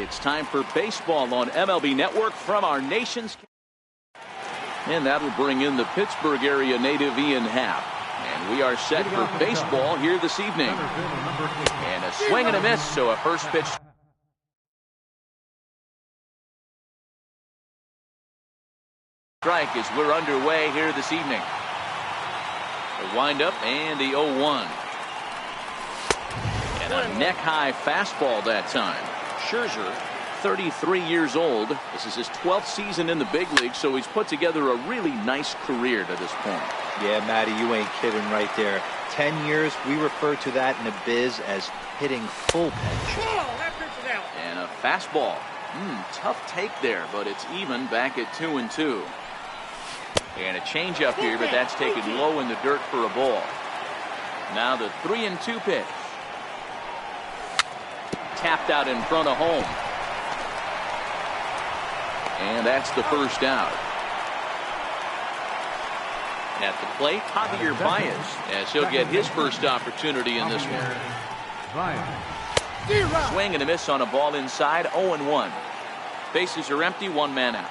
It's time for baseball on MLB Network from our nation's. And that'll bring in the Pittsburgh area native Ian Happ. And we are set for baseball here this evening. And a swing and a miss, so a first pitch. Strike as we're underway here this evening. The windup and the 0-1. And a neck-high fastball that time. Scherzer, 33 years old. This is his 12th season in the big league, so he's put together a really nice career to this point. Yeah, Matty, you ain't kidding right there. 10 years, we refer to that in the biz as hitting full pitch. And a fastball. Tough take there, but it's even back at 2-2. And a changeup here, but that's taken low in the dirt for a ball. Now the 3-2 pitch. Tapped out in front of home. And that's the first out. At the plate, Javier Baez, as he'll get his first opportunity in this one. Swing and a miss on a ball inside, 0-1. Bases are empty, one man out.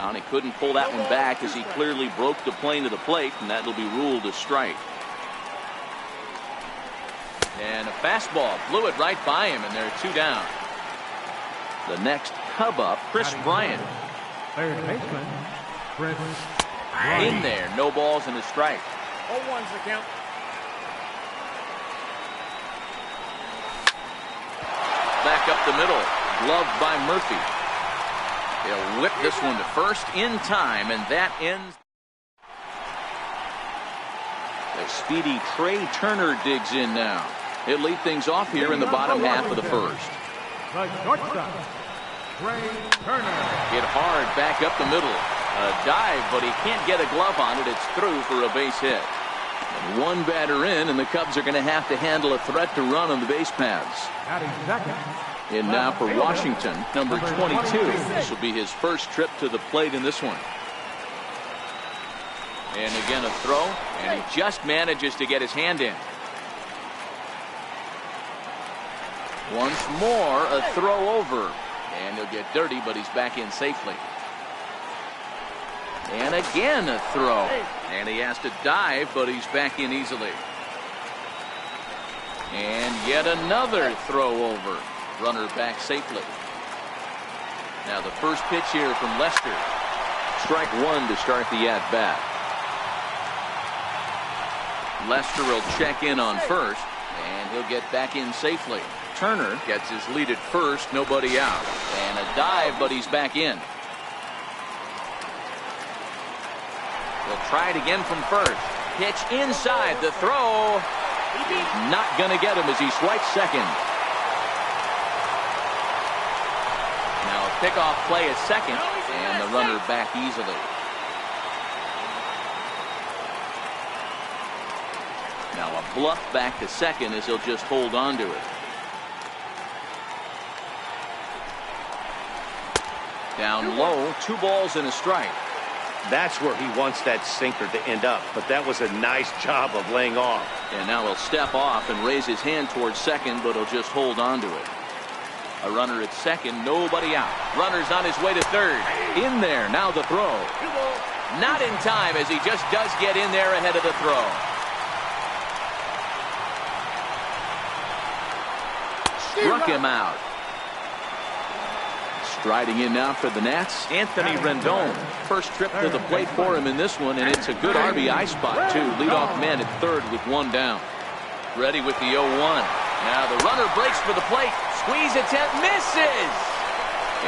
And he couldn't pull that one back as he clearly broke the plane to the plate, and that'll be ruled a strike. And a fastball blew it right by him, and there are two down. The next Cub up, Chris Bryant. Third baseman, Chris In there, no balls and a strike. 0-1's the count. Back up the middle, gloved by Murphy. He'll whip this one to first in time, and that ends. The speedy Trey Turner digs in now. He'll lead things off here in the bottom half of the first. The shortstop, Trey Turner. Hit hard back up the middle. A dive, but he can't get a glove on it. It's through for a base hit. And one batter in, and the Cubs are going to have to handle a threat to run on the base paths. Batting second. And now for Washington, number 22. This will be his first trip to the plate in this one. And again a throw, and he just manages to get his hand in. Once more a throw over, and he'll get dirty, but he's back in safely. And again a throw, and he has to dive, but he's back in easily. And yet another throw over, runner back safely. Now the first pitch here from Lester. Strike one to start the at bat. Lester will check in on first, and he'll get back in safely. Turner gets his lead at first, nobody out. And a dive, but he's back in. He'll try it again from first. Pitch inside, the throw. Not going to get him as he swipes second. Now a pickoff play at second, and the runner back easily. Now a bluff back to second as he'll just hold on to it. Down low, 2 balls and a strike. That's where he wants that sinker to end up, but that was a nice job of laying off. And now he'll step off and raise his hand towards second, but he'll just hold on to it. A runner at second, nobody out. Runner's on his way to third. In there, now the throw. Not in time, as he just does get in there ahead of the throw. Struck him out. Striding in now for the Nats, Anthony Rendon. First trip to the plate for him in this one, and it's a good RBI spot, too. Leadoff man at third with one down. Ready with the 0-1. Now the runner breaks for the plate. Squeeze attempt, misses!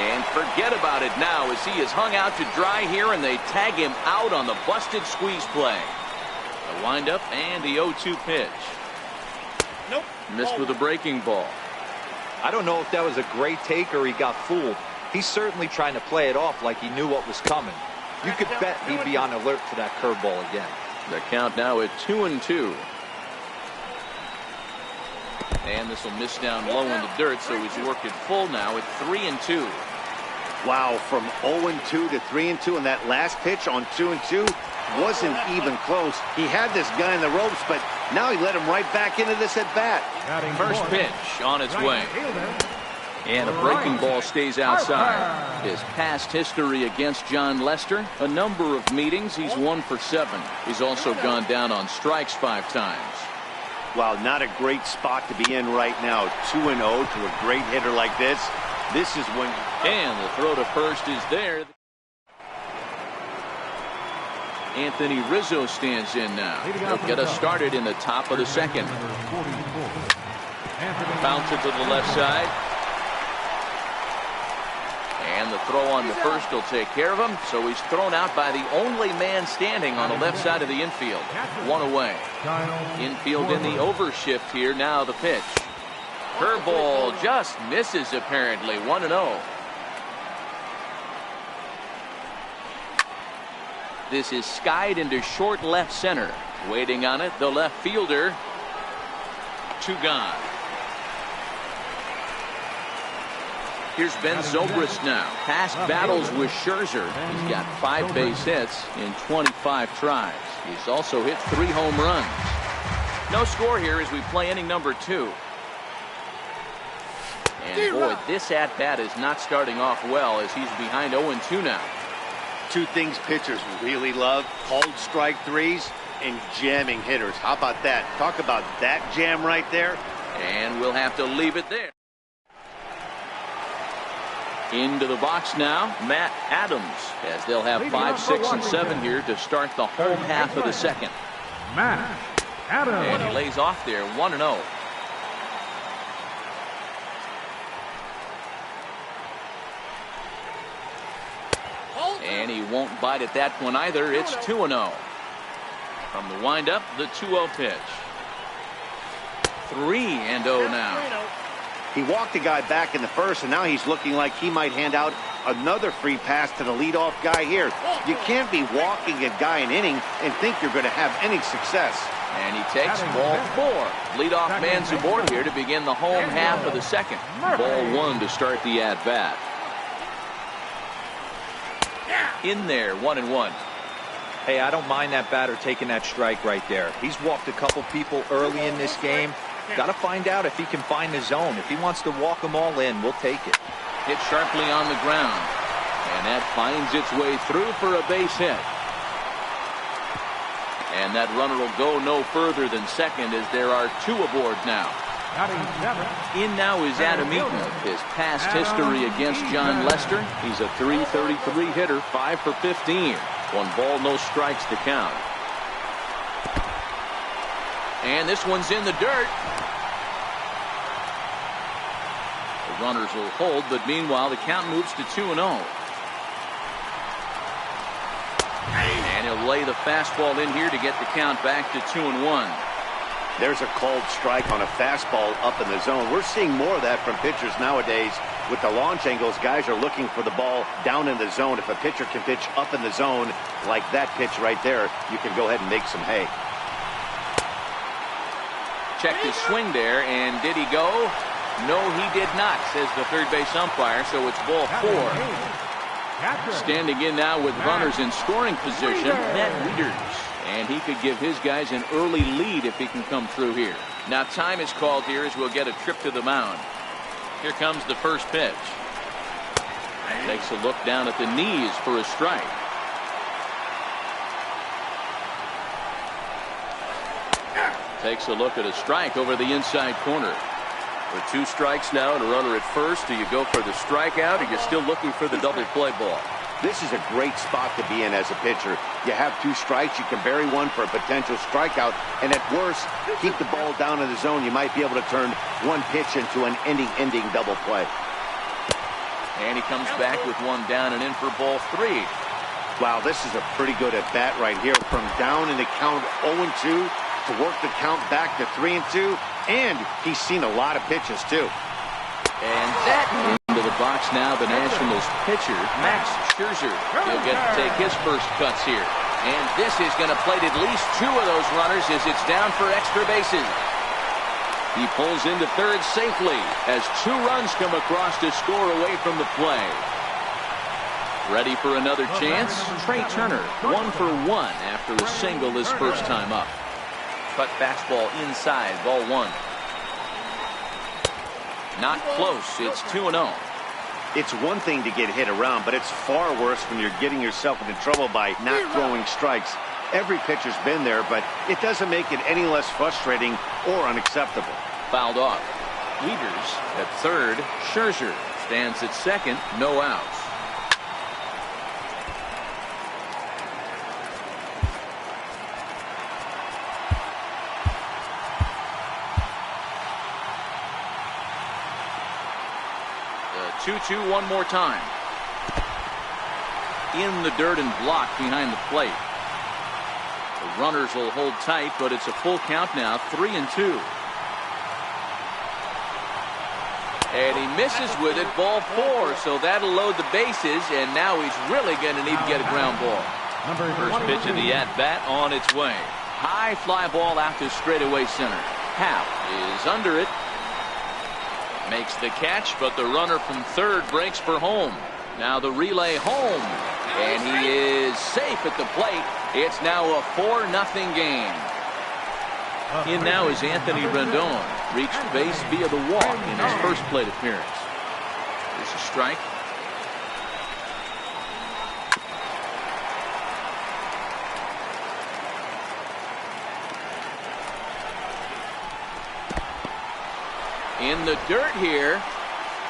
And forget about it now as he is hung out to dry here, and they tag him out on the busted squeeze play. The windup and the 0-2 pitch. Nope. Missed with a breaking ball. I don't know if that was a great take or he got fooled. He's certainly trying to play it off like he knew what was coming. You could bet he'd be on alert for that curveball again. The count now at 2-2. And this will miss down low in the dirt, so he's worked it full now at 3-2. Wow, from 0-2 to 3-2, and that last pitch on 2-2 wasn't even close. He had this guy in the ropes, but now he let him right back into this at bat. First pitch on its way. And a breaking ball stays outside. His past history against John Lester, a number of meetings, he's 1 for 7. He's also gone down on strikes 5 times. Wow, not a great spot to be in right now. 2-0 to a great hitter like this. This is when... And the throw to first is there. Anthony Rizzo stands in now. He'll get us started in the top of the second. Bounce it to the left side. And the throw on the first will take care of him. So he's thrown out by the only man standing on the left side of the infield. 1 away. Infield in the overshift here. Now the pitch. Curveball just misses apparently. 1-0. This is skied into short left center. Waiting on it, the left fielder. 2 gone. Here's Ben Zobrist now. Past battles with Scherzer. He's got 5 base hits in 25 tries. He's also hit 3 home runs. No score here as we play inning number 2. And boy, this at-bat is not starting off well as he's behind 0-2 now. 2 things pitchers really love: called strike threes and jamming hitters. How about that? Talk about that jam right there. And we'll have to leave it there. Into the box now, Matt Adams, as they'll have 5, 6, and 7 here to start the home half of the second. Matt Adams. And he lays off there, 1-0. And he won't bite at that one either. It's 2-0. From the windup, the 2-0 pitch. 3-0 now. He walked a guy back in the first, and now he's looking like he might hand out another free pass to the leadoff guy here. You can't be walking a guy an inning and think you're going to have any success. And he takes ball 4. Leadoff man's aboard here to begin the home half of the second. Ball 1 to start the at-bat. In there, 1-1. Hey, I don't mind that batter taking that strike right there. He's walked a couple people early in this game. Got to find out if he can find the zone. If he wants to walk them all in, we'll take it. Hit sharply on the ground. And that finds its way through for a base hit. And that runner will go no further than second as there are 2 aboard now. In now is Adam Eaton. His past history against John Lester. He's a .333 hitter, 5 for 15. 1 ball, no strikes to count. And this one's in the dirt. The runners will hold, but meanwhile the count moves to 2-0. And he'll lay the fastball in here to get the count back to 2-1. There's a called strike on a fastball up in the zone. We're seeing more of that from pitchers nowadays. With the launch angles, guys are looking for the ball down in the zone. If a pitcher can pitch up in the zone like that pitch right there, you can go ahead and make some hay. Checked his swing there, and did he go? No, he did not, says the third base umpire, so it's ball 4. Standing in now with runners in scoring position, Matt Wieters. And he could give his guys an early lead if he can come through here. Now time is called here as we'll get a trip to the mound. Here comes the first pitch. Takes a look down at the knees for a strike. Takes a look at a strike over the inside corner. With 2 strikes now and a runner at first, do you go for the strikeout or are you still looking for the double play ball? This is a great spot to be in as a pitcher. You have 2 strikes, you can bury one for a potential strikeout, and at worst, keep the ball down in the zone. You might be able to turn 1 pitch into an ending double play. And he comes back with 1 down and in for ball 3. Wow, this is a pretty good at bat right here. From down in the count 0-2 to work the count back to 3-2, and he's seen a lot of pitches too. And that into the box now, the Nationals pitcher, Max Scherzer. He'll get to take his first cuts here. And this is going to plate at least 2 of those runners as it's down for extra bases. He pulls into third safely as 2 runs come across to score away from the play. Ready for another chance. Trey Turner, 1 for 1 after a single his first time up. Cut fastball inside, ball 1. Not close. It's 2-0. It's one thing to get hit around, but it's far worse when you're getting yourself into trouble by not throwing strikes. Every pitcher's been there, but it doesn't make it any less frustrating or unacceptable. Fouled off. Wieters at third. Scherzer stands at second. No outs. The 2-2 one more time. In the dirt and blocked behind the plate. The runners will hold tight, but it's a full count now. 3-2. And he misses with it, ball 4, so that'll load the bases, and now he's really going to need to get a ground ball. First pitch of the at-bat on its way. High fly ball out to straightaway center. Happ is under it. Makes the catch, but the runner from third breaks for home. Now the relay home, and he is safe at the plate. It's now a 4-0 game. In now is Anthony Rendon. Reached base via the walk in his first plate appearance. There's a strike. In the dirt here.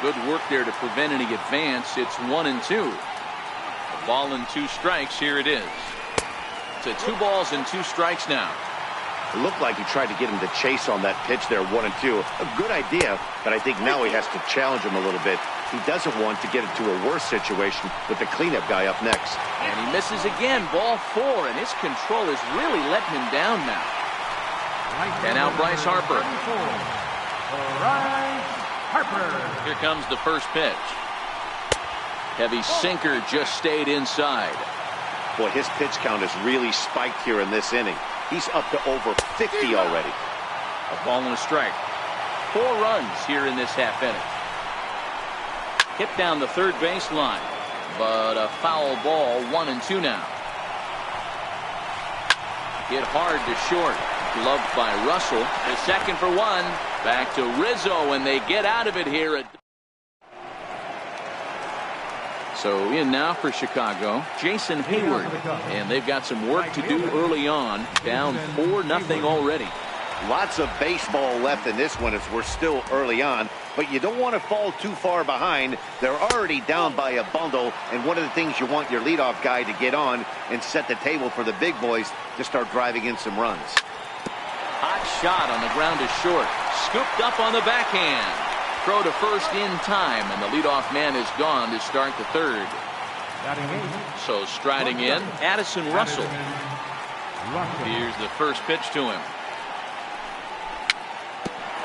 Good work there to prevent any advance. It's 1-2. A ball and 2 strikes. Here it is. To 2 balls and 2 strikes now. It looked like he tried to get him to chase on that pitch there, 1-2. A good idea, but I think now he has to challenge him a little bit. He doesn't want to get into a worse situation with the cleanup guy up next. And he misses again, ball 4, and his control is really letting him down now. And now Bryce Harper. Here comes the first pitch. Heavy sinker just stayed inside. Boy, his pitch count has really spiked here in this inning. He's up to over 50 already. A ball and a strike. 4 runs here in this half inning. Hit down the third baseline, but a foul ball. 1-2 now. Hit hard to short. Gloved by Russell. The second for 1. Back to Rizzo, and they get out of it here. So in now for Chicago, Jason Hayward, and they've got some work to do early on. Down 4-0 already. Lots of baseball left in this one as we're still early on, but you don't want to fall too far behind. They're already down by a bundle, and one of the things you want your leadoff guy to get on and set the table for the big boys to start driving in some runs. Hot shot on the ground to short. Scooped up on the backhand. Throw to first in time, and the leadoff man is gone to start the third. So striding in, Addison Russell. Here's the first pitch to him.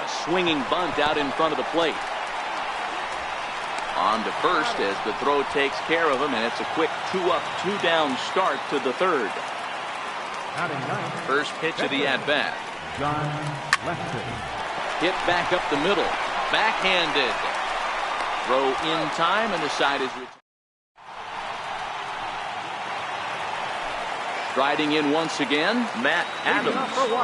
A swinging bunt out in front of the plate. On to first as the throw takes care of him, and it's a quick 2-up, 2-down start to the third. First pitch of the at-bat. Hit back up the middle. Backhanded. Throw in time, and the side is returned. Striding in once again, Matt Adams.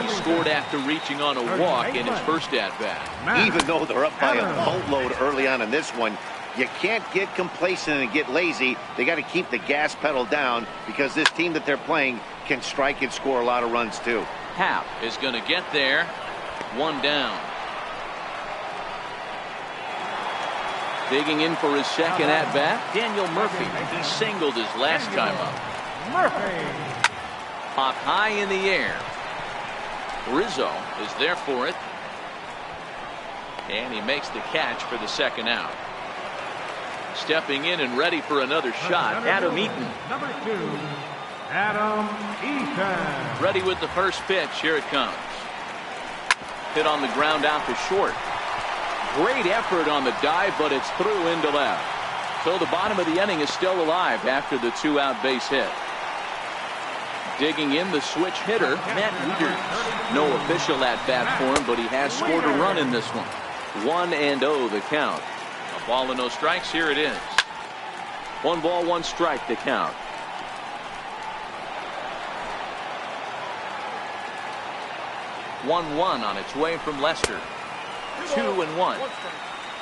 He scored after reaching on a walk in his first at-bat. Even though they're up by a boatload early on in this one, you can't get complacent and get lazy. They got to keep the gas pedal down because this team that they're playing can strike and score a lot of runs too. Happ is going to get there. 1 down. Digging in for his second at-bat, Daniel Murphy. He singled his last time up. Popped high in the air. Rizzo is there for it. And he makes the catch for the second out. Stepping in and ready for another shot, Adam Eaton. Number 2, Adam Eaton. Ready with the first pitch. Here it comes. Hit on the ground out to short. Great effort on the dive, but it's through into left. So the bottom of the inning is still alive after the 2-out base hit. Digging in the switch hitter, Matt Wieters. No official at-bat for him, but he has scored a run in this one. 1-0 the count. A ball and no strikes. Here it is. 1 ball, 1 strike to count. One on its way from Lester. 2-1.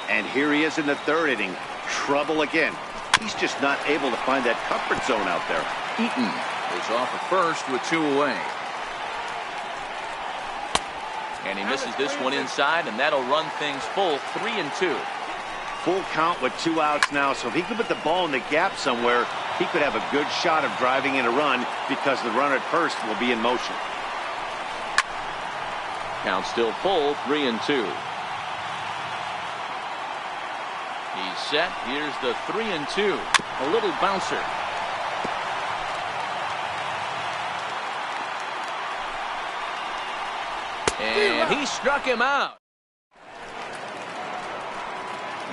And here he is in the 3rd inning. Trouble again. He's just not able to find that comfort zone out there. Eaton is off at first with 2 away. And he misses this one inside, and that'll run things full. 3-2. Full count with 2 outs now, so if he could put the ball in the gap somewhere, he could have a good shot of driving in a run because the runner at first will be in motion. Count still full. 3-2. He's set. Here's the 3-2. A little bouncer. And he struck him out.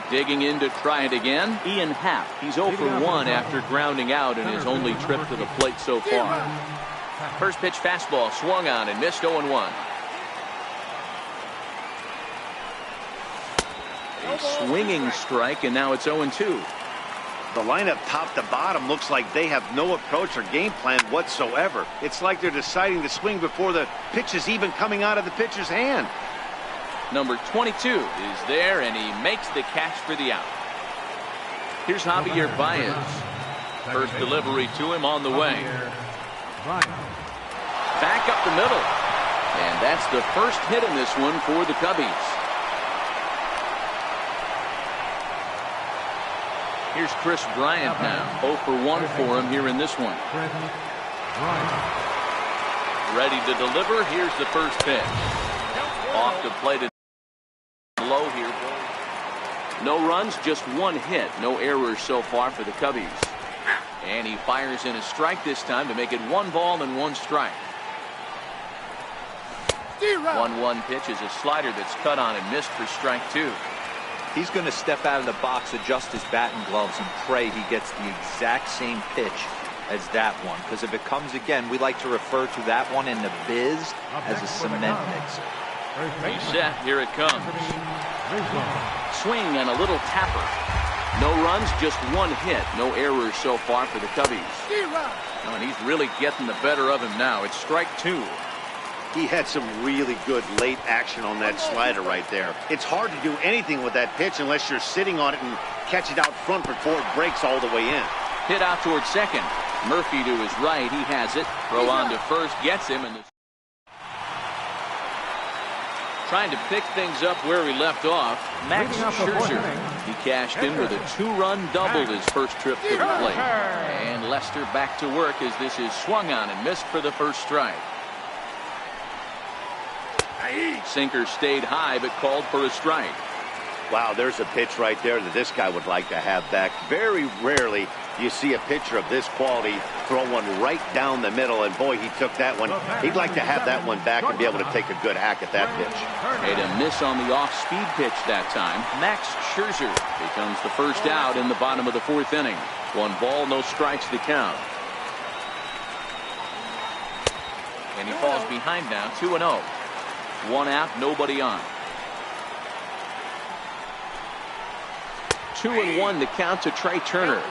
Digging in to try it again, Ian Happ. He's 0 for 1 after grounding out in his only trip to the plate so far. First pitch fastball swung on and missed. 0-1. A swinging strike, and now it's 0-2. The lineup top to bottom looks like they have no approach or game plan whatsoever. It's like they're deciding to swing before the pitch is even coming out of the pitcher's hand. Number 22 is there, and he makes the catch for the out. Here's Javier Baez. First delivery to him on the way. Back up the middle. And that's the first hit in this one for the Cubbies. Here's Chris Bryant now. 0 for 1 for him here in this one. Ready to deliver. Here's the first pitch. Off the plate low here. No runs, just 1 hit. No errors so far for the Cubbies. And he fires in a strike this time to make it 1 ball and 1 strike. 1-1 pitch is a slider that's cut on and missed for strike 2. He's going to step out of the box, adjust his bat and gloves, and pray he gets the exact same pitch as that one. Because if it comes again, we like to refer to that one in the biz as a cement mixer. He's set. Here it comes. Swing and a little tapper. No runs, just 1 hit. No errors so far for the Cubbies. Oh, and he's really getting the better of him now. It's strike 2. He had some really good late action on that slider right there. It's hard to do anything with that pitch unless you're sitting on it and catch it out front before it breaks all the way in. Hit out towards second. Murphy to his right. He has it. Throw on to first. Gets him. And trying to pick things up where he left off. Max Scherzer. He cashed in with a 2-run double his first trip to the plate. And Lester back to work as this is swung on and missed for the first strike. Sinker stayed high but called for a strike. Wow, there's a pitch right there that this guy would like to have back. Very rarely do you see a pitcher of this quality throw one right down the middle, and boy, he took that one. He'd like to have that one back and be able to take a good hack at that pitch. Made a miss on the off-speed pitch that time. Max Scherzer becomes the first out in the bottom of the 4th inning. 1 ball, no strikes to count. And he falls behind now, 2-0. 1 out, nobody on. 2-1 the count to Trey Turner.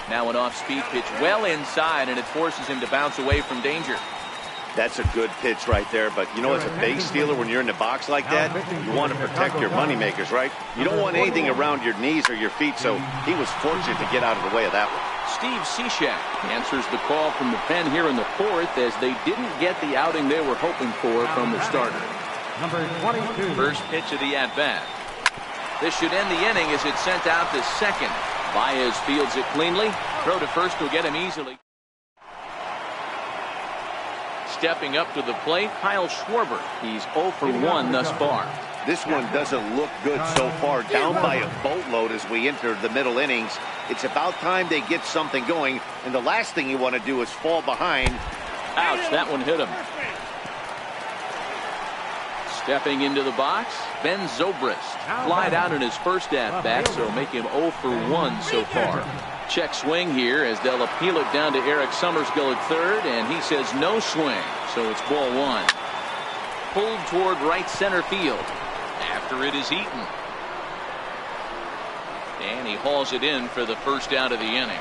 Now an off-speed pitch well inside, and it forces him to bounce away from danger. That's a good pitch right there, but you know, as a base stealer, when you're in the box like that, you want to protect your moneymakers, right? You don't want anything around your knees or your feet, so he was fortunate to get out of the way of that one. Steve Cishek answers the call from the pen here in the 4th as they didn't get the outing they were hoping for from the starter. Number 22. First pitch of the at-bat. This should end the inning as it's sent out to second. Baez fields it cleanly. Throw to first will get him easily. Stepping up to the plate, Kyle Schwarber. He's 0 for 1 thus far. This one doesn't look good so far. Down by a boatload as we enter the middle innings. It's about time they get something going, and the last thing you want to do is fall behind. Ouch, that one hit him. Stepping into the box, Ben Zobrist. Flied out in his first at-bat, so make him 0 for 1 so far. Check swing here as they'll appeal it down to Eric Summersgill at third, and he says no swing, so it's ball 1. Pulled toward right center field. After it is Eaton. And he hauls it in for the first out of the inning.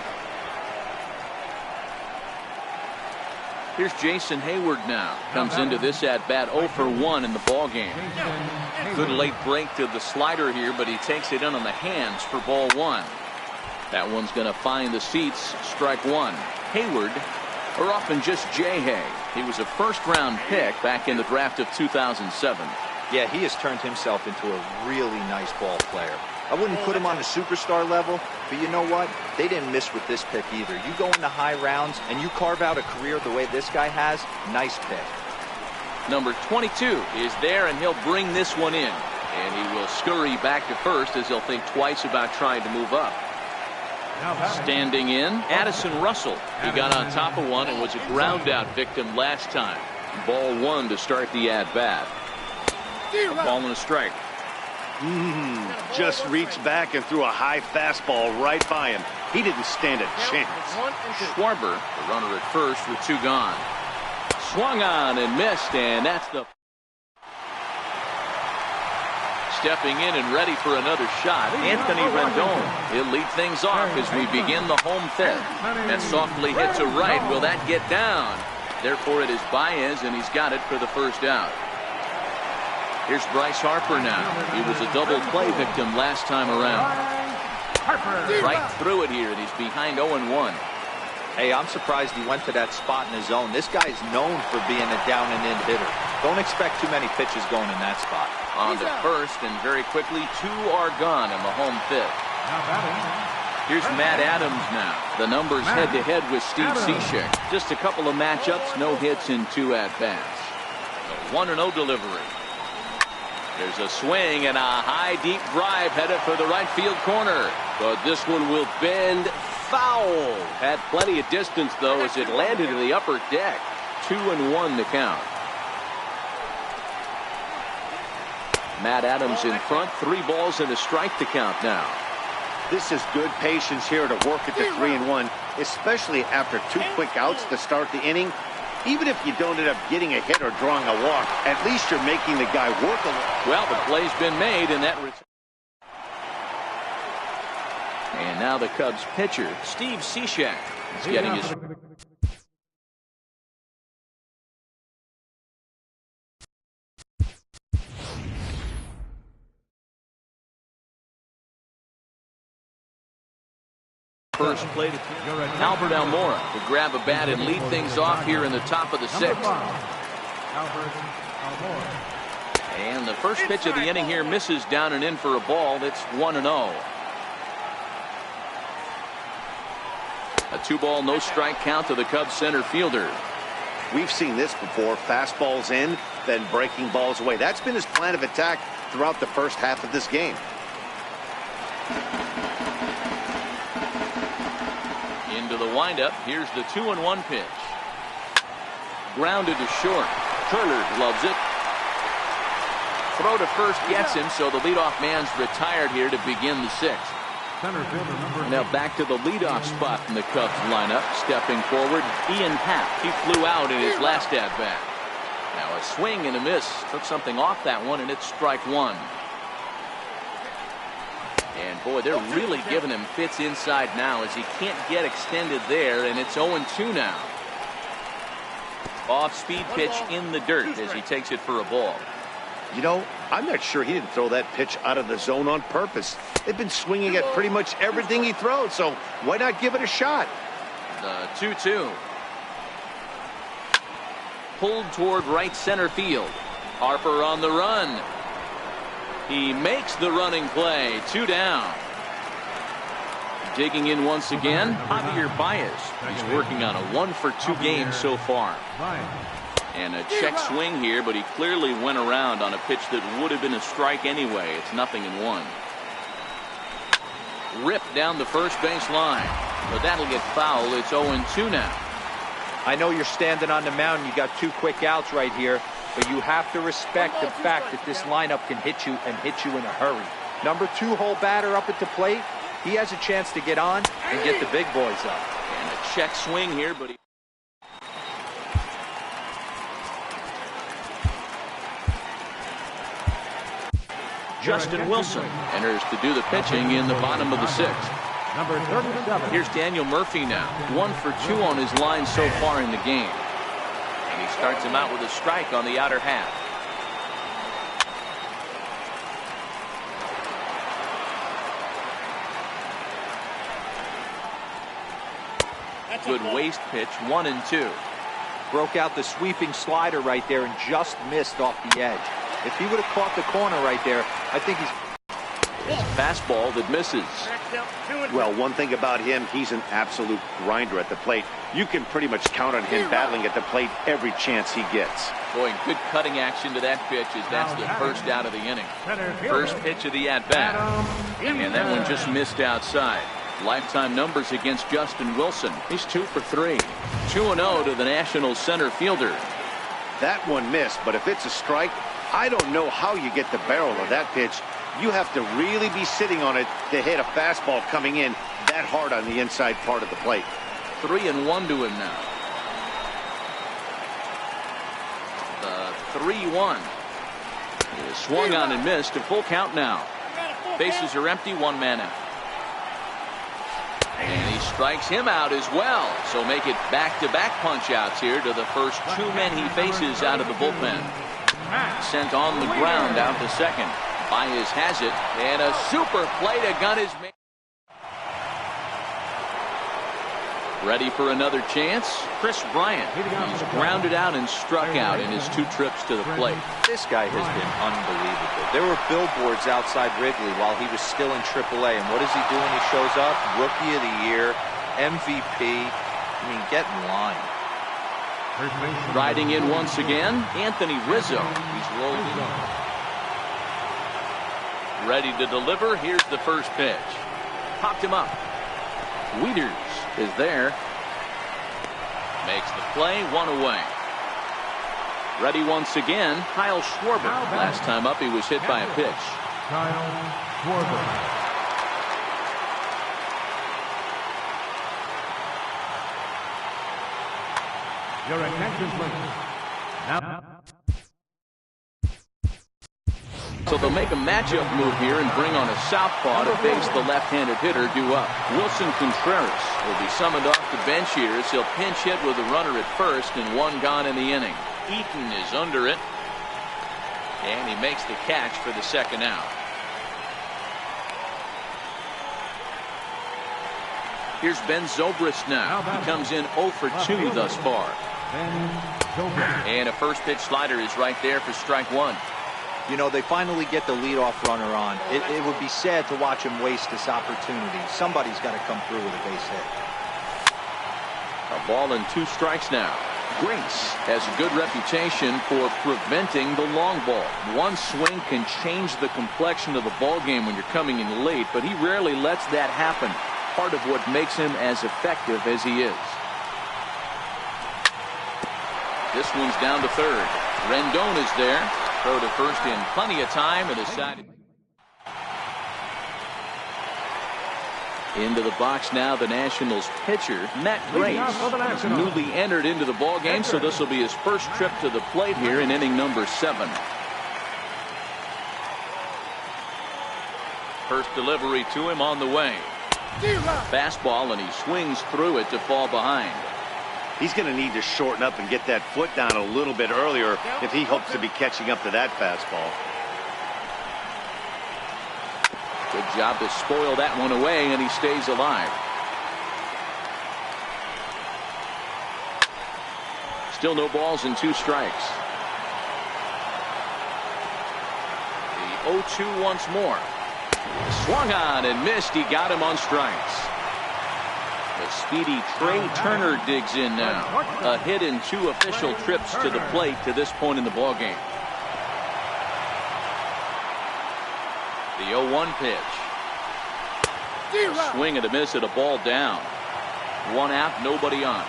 Here's Jason Hayward now. Comes into this at bat 0 for 1 in the ball game. Good late break to the slider here, but he takes it in on the hands for ball 1. That one's going to find the seats. Strike 1. Hayward, or often just Jay Hay. He was a first-round pick back in the draft of 2007. Yeah, he has turned himself into a really nice ball player. I wouldn't put him on the superstar level, but you know what? They didn't miss with this pick either. You go into high rounds and you carve out a career the way this guy has, nice pick. Number 22 is there, and he'll bring this one in. And he will scurry back to first as he'll think twice about trying to move up. Standing in, Addison Russell. He got on top of one and was a ground out victim last time. Ball 1 to start the at-bat. A ball and a strike. Just reached back and threw a high fastball right by him. He didn't stand a chance. Schwarber, the runner at first with 2 gone. Swung on and missed, and that's the... Stepping in and ready for another shot, Anthony Rendon. He'll lead things off as we begin the home 5th. And softly hit to right. Will that get down? Therefore, it is Baez, and he's got it for the first out. Here's Bryce Harper now. He was a double play victim last time around. Right through it here, and he's behind 0-1. Hey, I'm surprised he went to that spot in his zone. This guy's known for being a down and in hitter. Don't expect too many pitches going in that spot. On to first, and very quickly 2 are gone in the home 5th. Here's Matt Adams now. The numbers head-to-head with Steve Cishek. Just a couple of matchups, no hits in 2 at-bats. A 1-0 delivery. There's a swing and a high deep drive headed for the right field corner. But this one will bend foul. Had plenty of distance though as it landed in the upper deck. 2-1 to count. Matt Adams in front. 3 balls and a strike to count now. This is good patience here to work at the 3-1, especially after 2 quick outs to start the inning. Even if you don't end up getting a hit or drawing a walk, at least you're making the guy work a little. Well, the play's been made, and that... And now the Cubs pitcher, Steve Cishek, is getting his... First plate, Albert Almora will grab a bat and lead things off here in the top of the 6th. And the first pitch of the inning here misses down and in for a ball. It's 1-0. A 2-ball, no strike count to the Cubs center fielder. We've seen this before. Fastballs in, then breaking balls away. That's been his plan of attack throughout the first half of this game. Into the windup. Here's the 2-1 pitch. Grounded to short. Turner gloves it. Throw to first gets him, so the leadoff man's retired here to begin the 6th. Now back to the leadoff spot in the Cubs lineup. Stepping forward, Ian Happ. He flew out in his last at-bat. Now a swing and a miss. Took something off that one, and it's strike 1. And boy, they're really giving him fits inside now as he can't get extended there, and it's 0-2 now. Off-speed pitch in the dirt as he takes it for a ball. You know, I'm not sure he didn't throw that pitch out of the zone on purpose. They've been swinging at pretty much everything he throws, so why not give it a shot? The 2-2. Pulled toward right center field. Harper on the run. He makes the running play. 2 down. Digging in once again, Javier Baez. He's working on a 1-for-2 game so far. And a check swing here, but he clearly went around on a pitch that would have been a strike anyway. It's 0-1. Ripped down the first base line, but that'll get foul. It's 0-2 now. I know you're standing on the mound. You got 2 quick outs right here, but you have to respect the fact that this lineup can hit you and hit you in a hurry. Number 2-hole batter up at the plate. He has a chance to get on and get the big boys up. And a check swing here, but he... Justin Wilson enters to do the pitching in the bottom of the sixth. Number 37. Here's Daniel Murphy now. 1 for 2 on his line so far in the game. And he starts him out with a strike on the outer half. Good waist pitch, 1-2. Broke out the sweeping slider right there and just missed off the edge. If he would have caught the corner right there, I think he's... It's a fastball that misses. Well, one thing about him, he's an absolute grinder at the plate. You can pretty much count on him battling at the plate every chance he gets. Boy, good cutting action to that pitch as that's the first out of the inning. First pitch of the at-bat. And that one just missed outside. Lifetime numbers against Justin Wilson. He's 2 for 3. 2-0 to the Nationals center fielder. That one missed, but if it's a strike, I don't know how you get the barrel of that pitch. You have to really be sitting on it to hit a fastball coming in that hard on the inside part of the plate. 3-1 to him now. The 3-1. He is swung on and missed. A full count now. Bases are empty. 1 man out. And he strikes him out as well. So make it back-to-back punch-outs here to the first 2 men he faces out of the bullpen. Sent on the ground out to second. Baez has it, and a super play to gun is made. Ready for another chance? Chris Bryant. He's grounded out and struck out in his 2 trips to the plate. This guy has been unbelievable. There were billboards outside Wrigley while he was still in AAA, and what does he do when he shows up? Rookie of the Year, MVP. I mean, get in line. Riding in once again, Anthony Rizzo. He's rolled in. Ready to deliver. Here's the first pitch. Popped him up. Wieters is there. Makes the play. 1 away. Ready once again. Kyle Schwarber. Last time up he was hit by a pitch. Kyle Schwarber. Your attention, please. Now. So they'll make a matchup move here and bring on a southpaw to face the left-handed hitter due up. Wilson Contreras will be summoned off the bench here as he'll pinch hit with a runner at first and 1 gone in the inning. Eaton is under it, and he makes the catch for the second out. Here's Ben Zobrist now. He comes in 0 for 2 thus far. And a first pitch slider is right there for strike 1. You know, they finally get the leadoff runner on. It would be sad to watch him waste this opportunity. Somebody's got to come through with a base hit. A ball and 2 strikes now. Grace has a good reputation for preventing the long ball. One swing can change the complexion of the ball game when you're coming in late, but he rarely lets that happen. Part of what makes him as effective as he is. This one's down to third. Rendon is there. Throw to first in plenty of time and decided. Into the box now, the Nationals pitcher, Matt Grace, newly entered into the ball game, so this will be his first trip to the plate here in inning number 7. First delivery to him on the way. Fastball, and he swings through it to fall behind. He's going to need to shorten up and get that foot down a little bit earlier if he hopes to be catching up to that fastball. Good job to spoil that one away, and he stays alive. Still no balls and 2 strikes. The 0-2 once more. Swung on and missed. He got him on strikes. The speedy Trey Turner digs in now. A hit in 2 official trips to the plate to this point in the ballgame. The 0-1 pitch. A swing and a miss at a ball down. 1 out, nobody on.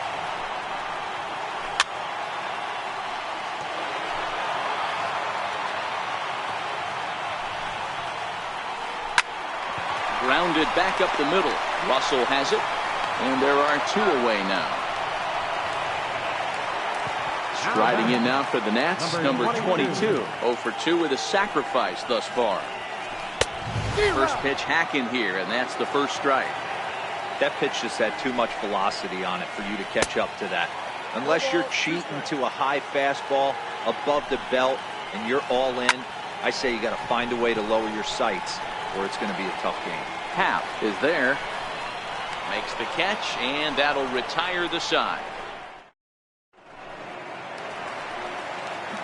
Grounded back up the middle. Russell has it. And there are 2 away now. Striding in now for the Nats, number 22. 0 for 2 with a sacrifice thus far. First pitch hacking here, and that's the first strike. That pitch just had too much velocity on it for you to catch up to that. Unless you're cheating to a high fastball above the belt and you're all in, I say you got to find a way to lower your sights or it's going to be a tough game. Happ is there. Makes the catch, and that'll retire the side.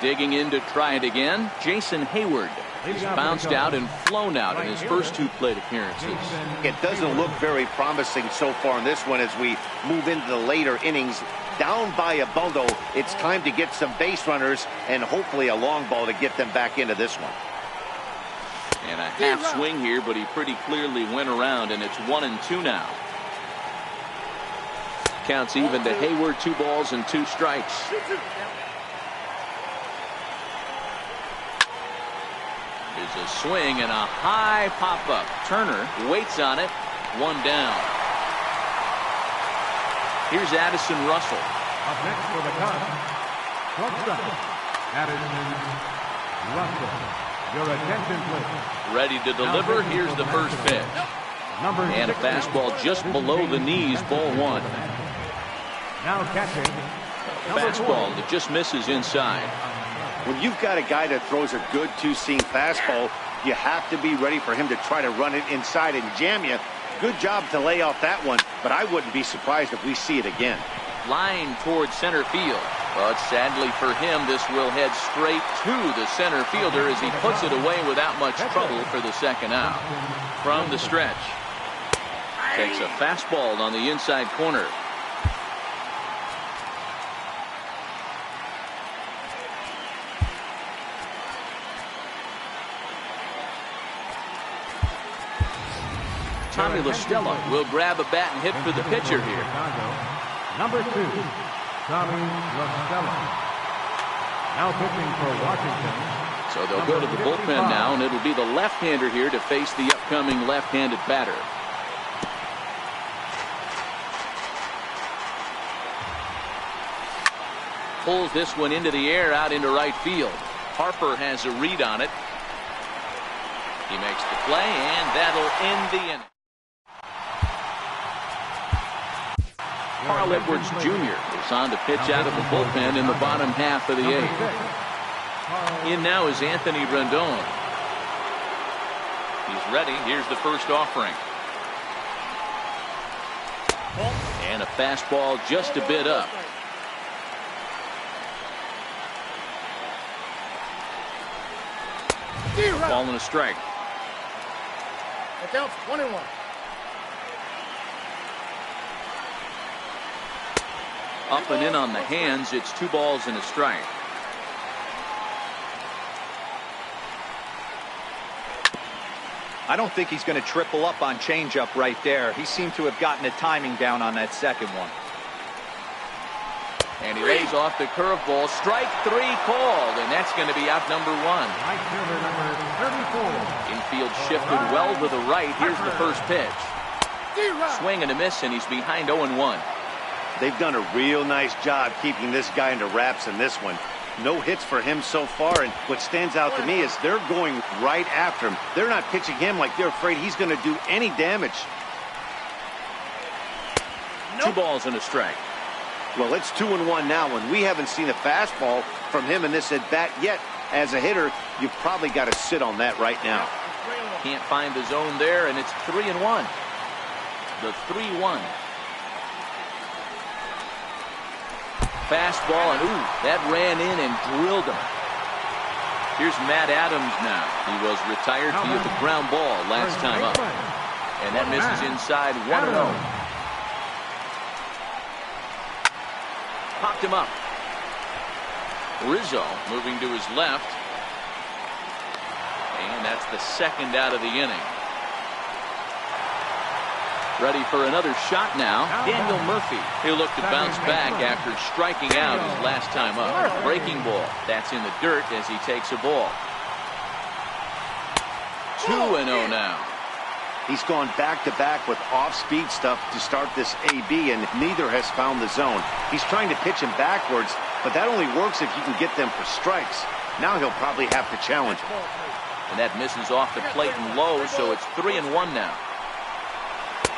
Digging in to try it again, Jason Hayward. He's bounced out and flown out in his first two plate appearances. It doesn't look very promising so far in this one as we move into the later innings. Down by a bundle, it's time to get some base runners and hopefully a long ball to get them back into this one. And a half swing here, but he pretty clearly went around, and it's 1-2 now. Counts even to Hayward, 2 balls and 2 strikes. There's a swing and a high pop-up. Turner waits on it. 1 down. Here's Addison Russell. Up next for the Cubs, shortstop, Addison Russell. Your attention, please. Ready to deliver. Here's the first pitch. And a fastball just below the knees. Ball 1. Now catching. Fastball that just misses inside. When you've got a guy that throws a good two-seam fastball, you have to be ready for him to try to run it inside and jam you. Good job to lay off that one, but I wouldn't be surprised if we see it again. Line towards center field. But sadly for him, this will head straight to the center fielder as he puts it away without much trouble for the second out. From the stretch. Takes a fastball on the inside corner. Tommy La Stella will grab a bat and hit for the pitcher here. Number 2, Tommy La Stella. Now pitching for Washington. So they'll go to the bullpen now, and it'll be the left-hander here to face the upcoming left-handed batter. Pulls this one into the air out into right field. Harper has a read on it. He makes the play, and that'll end the inning. Carl Edwards Jr. is on to pitch out of the bullpen in the bottom half of the 8th. In now is Anthony Rendon. He's ready. Here's the first offering. And a fastball just a bit up. Ball and a strike. The count's 1-1. Up and in on the hands. It's 2 balls and a strike. I don't think he's going to triple up on changeup right there. He seemed to have gotten the timing down on that second one. And he lays off the curveball. Strike 3 called, and that's going to be out number 1. Right fielder number 34. Infield shifted well to the right. Here's the first pitch. Swing and a miss, and he's behind 0-1. They've done a real nice job keeping this guy under wraps in this one. No hits for him so far, and what stands out to me is they're going right after him. They're not pitching him like they're afraid he's going to do any damage. 2 balls and a strike. Well, it's 2-1 now, and we haven't seen a fastball from him in this at-bat yet. As a hitter, you've probably got to sit on that right now. Can't find the zone there, and it's 3-1. The 3-1. Fastball, and ooh, that ran in and drilled him. Here's Matt Adams now. He was retired via the ground ball last time up. And that misses inside 1-0. Popped him up. Rizzo moving to his left. And that's the second out of the inning. Ready for another shot now. Daniel Murphy. He'll look to bounce back after striking out his last time up. Breaking ball. That's in the dirt as he takes a ball. 2-0 now. He's gone back-to-back with off-speed stuff to start this AB, and neither has found the zone. He's trying to pitch him backwards, but that only works if you can get them for strikes. Now he'll probably have to challenge him. And that misses off the plate and low, so it's 3-1 now.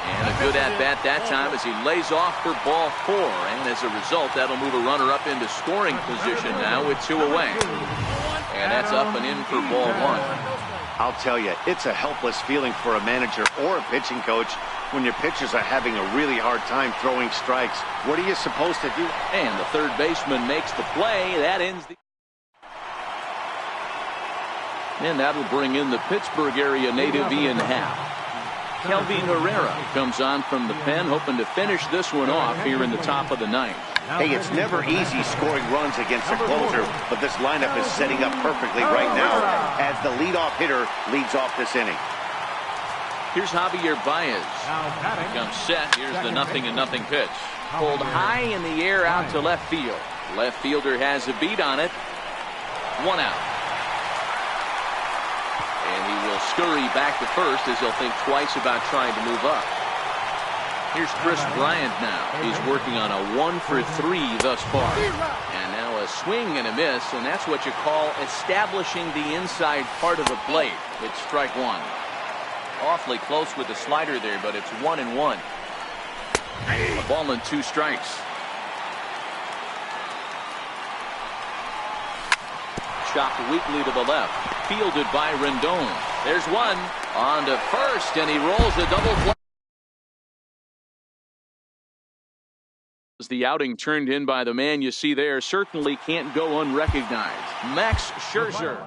And a good at-bat that time as he lays off for ball 4. And as a result, that'll move a runner up into scoring position now with 2 away. And that's up and in for ball 1. I'll tell you, it's a helpless feeling for a manager or a pitching coach when your pitchers are having a really hard time throwing strikes. What are you supposed to do? And the third baseman makes the play. That ends the... And that'll bring in the Pittsburgh area native Ian Happ. Kelvin Herrera comes on from the pen, hoping to finish this one off here in the top of the 9th. Hey, it's never easy scoring runs against a closer, but this lineup is setting up perfectly right now as the leadoff hitter leads off this inning. Here's Javier Baez. Comes set. Here's the 0-0 pitch. Pulled high in the air out to left field. Left fielder has a beat on it. 1 out. And he will scurry back to first as he'll think twice about trying to move up. Here's Chris Bryant now. He's working on a 1-for-3 thus far. And now a swing and a miss, and that's what you call establishing the inside part of the plate. It's strike 1. Awfully close with the slider there, but it's 1-1. A ball and 2 strikes. Chopped weakly to the left. Fielded by Rendon. There's one. On to first, and he rolls a double play. The outing turned in by the man you see there certainly can't go unrecognized. Max Scherzer.